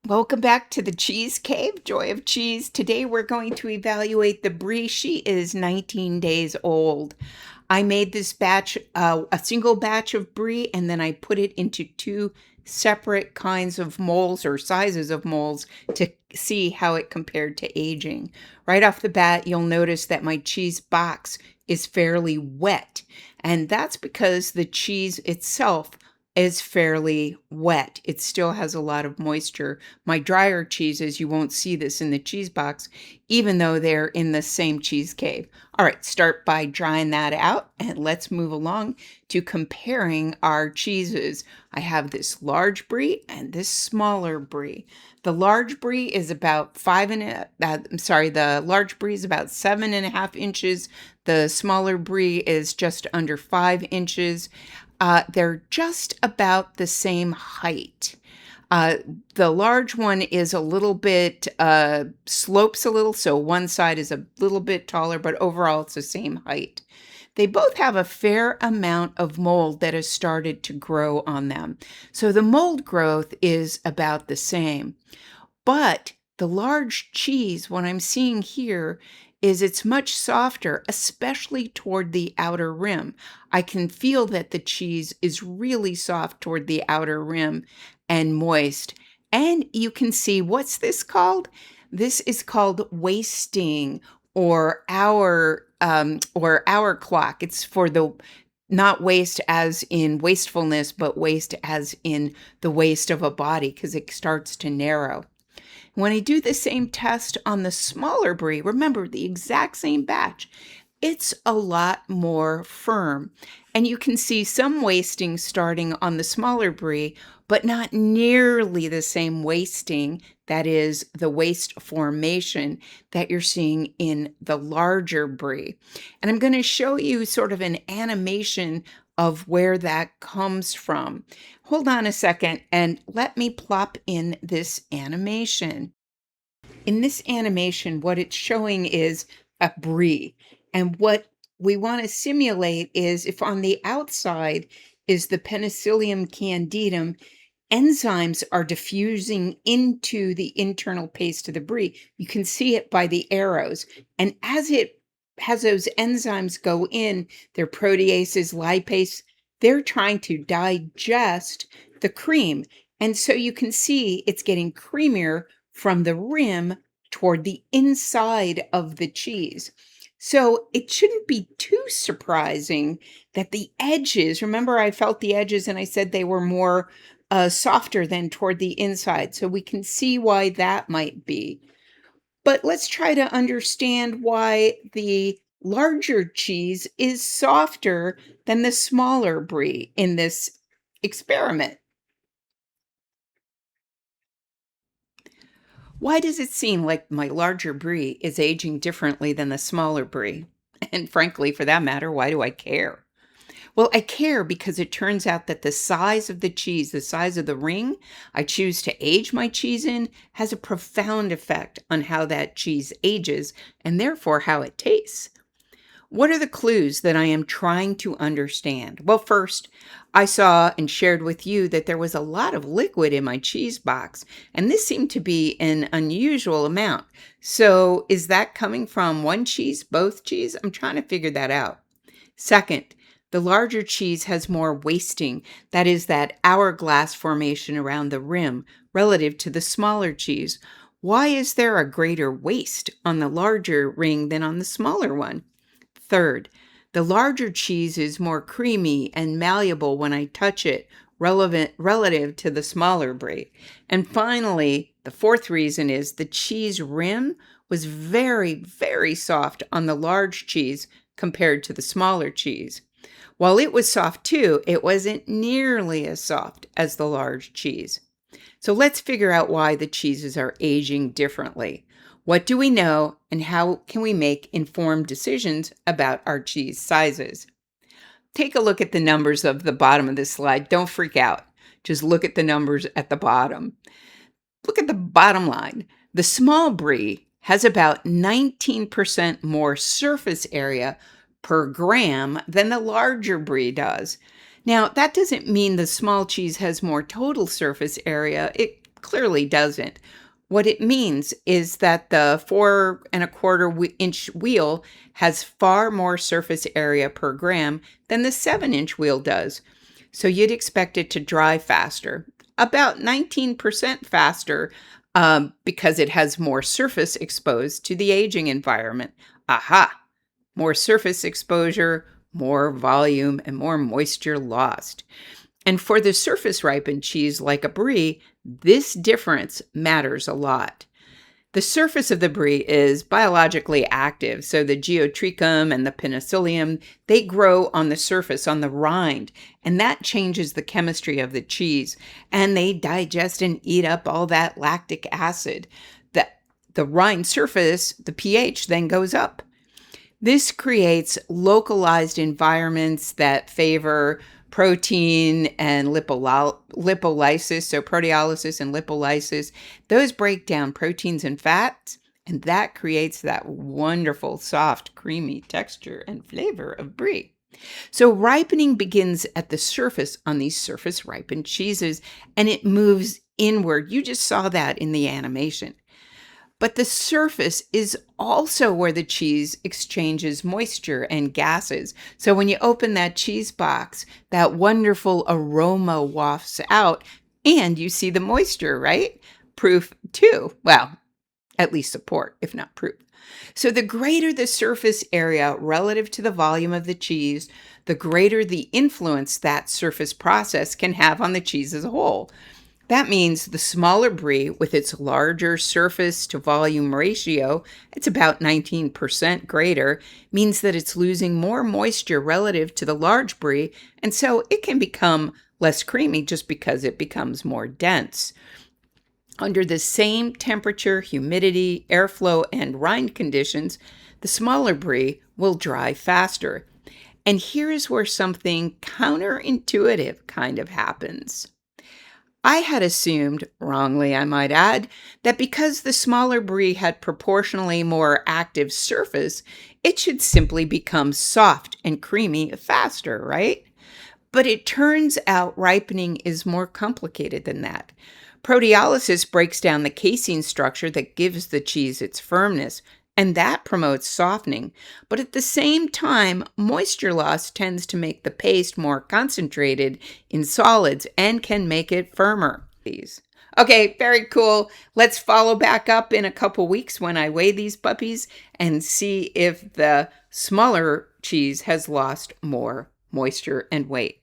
Welcome back to the Cheese Cave, Joy of Cheese. Today we're going to evaluate the Brie. She is 19 days old. I made this batch, a single batch of Brie, and then I put it into two separate kinds of molds or sizes of molds to see how it compared to aging. Right off the bat, you'll notice that my cheese box is fairly wet, and that's because the cheese itself is fairly wet. It still has a lot of moisture. My drier cheeses, you won't see this in the cheese box, even though they're in the same cheese cave. All right, start by drying that out, and let's move along to comparing our cheeses. I have this large Brie and this smaller Brie. The large Brie is about the large Brie is about 7.5 inches. The smaller Brie is just under 5 inches. They're just about the same height. The large one is a little bit, slopes a little, so one side is a little bit taller, but overall it's the same height. They both have a fair amount of mold that has started to grow on them. So the mold growth is about the same. But the large cheese, what I'm seeing here, is it's much softer, especially toward the outer rim. I can feel that the cheese is really soft toward the outer rim and moist. And you can see, what's this called? This is called wasting or hour clock. It's for the not waste as in wastefulness, but waste as in the waist of a body because it starts to narrow. When I do the same test on the smaller Brie, remember the exact same batch, it's a lot more firm. And you can see some wasting starting on the smaller Brie, but not nearly the same wasting, that is the waist formation that you're seeing in the larger Brie. And I'm going to show you sort of an animation of where that comes from. Hold on a second and let me plop in this animation. In this animation, what it's showing is a Brie. And what we want to simulate is if on the outside is the Penicillium candidum, enzymes are diffusing into the internal paste of the Brie. You can see it by the arrows. And as those enzymes go in, their proteases, lipase, they're trying to digest the cream. And so you can see it's getting creamier from the rim toward the inside of the cheese. So it shouldn't be too surprising that the edges, remember I felt the edges and I said they were more softer than toward the inside. So we can see why that might be. But let's try to understand why the larger cheese is softer than the smaller Brie in this experiment. Why does it seem like my larger Brie is aging differently than the smaller Brie? And frankly, for that matter, why do I care? Well, I care because it turns out that the size of the cheese, the size of the ring I choose to age my cheese in, has a profound effect on how that cheese ages and therefore how it tastes. What are the clues that I am trying to understand? Well, first, I saw and shared with you that there was a lot of liquid in my cheese box, and this seemed to be an unusual amount. So, is that coming from one cheese, both cheese? I'm trying to figure that out. Second, the larger cheese has more wasting, that is, that hourglass formation around the rim, relative to the smaller cheese. Why is there a greater waste on the larger ring than on the smaller one? Third, the larger cheese is more creamy and malleable when I touch it, relative to the smaller Brie. And finally, the fourth reason is the cheese rim was very, very soft on the large cheese compared to the smaller cheese. While it was soft too, it wasn't nearly as soft as the large cheese. So let's figure out why the cheeses are aging differently. What do we know, and how can we make informed decisions about our cheese sizes? Take a look at the numbers of the bottom of this slide. Don't freak out. Just look at the numbers at the bottom. Look at the bottom line. The small Brie has about 19% more surface area per gram than the larger Brie does. Now, that doesn't mean the small cheese has more total surface area. It clearly doesn't. What it means is that the 4.25-inch wheel has far more surface area per gram than the 7-inch wheel does. So you'd expect it to dry faster, about 19% faster, because it has more surface exposed to the aging environment. Aha! More surface exposure, more volume, and more moisture lost. And for the surface ripened cheese like a brie, this difference matters a lot. The surface of the brie is biologically active, so the geotrichum and the penicillium, they grow on the surface, on the rind, and that changes the chemistry of the cheese, and they digest and eat up all that lactic acid. The rind surface, the pH, then goes up. This creates localized environments that favor protein and lipolysis, so proteolysis and lipolysis. Those break down proteins and fats, and that creates that wonderful, soft, creamy texture and flavor of brie. So ripening begins at the surface on these surface ripened cheeses, and it moves inward. You just saw that in the animation. But the surface is also where the cheese exchanges moisture and gases. So when you open that cheese box, that wonderful aroma wafts out and you see the moisture, right? Proof too. Well, at least support, if not proof. So the greater the surface area relative to the volume of the cheese, the greater the influence that surface process can have on the cheese as a whole. That means the smaller brie, with its larger surface to volume ratio, it's about 19% greater, means that it's losing more moisture relative to the large brie, and so it can become less creamy just because it becomes more dense. Under the same temperature, humidity, airflow, and rind conditions, the smaller brie will dry faster. And here's where something counterintuitive kind of happens. I had assumed, wrongly I might add, that because the smaller brie had proportionally more active surface, it should simply become soft and creamy faster, right? But it turns out ripening is more complicated than that. Proteolysis breaks down the casein structure that gives the cheese its firmness, and that promotes softening. But at the same time, moisture loss tends to make the paste more concentrated in solids and can make it firmer. Okay, very cool. Let's follow back up in a couple weeks when I weigh these puppies and see if the smaller cheese has lost more moisture and weight.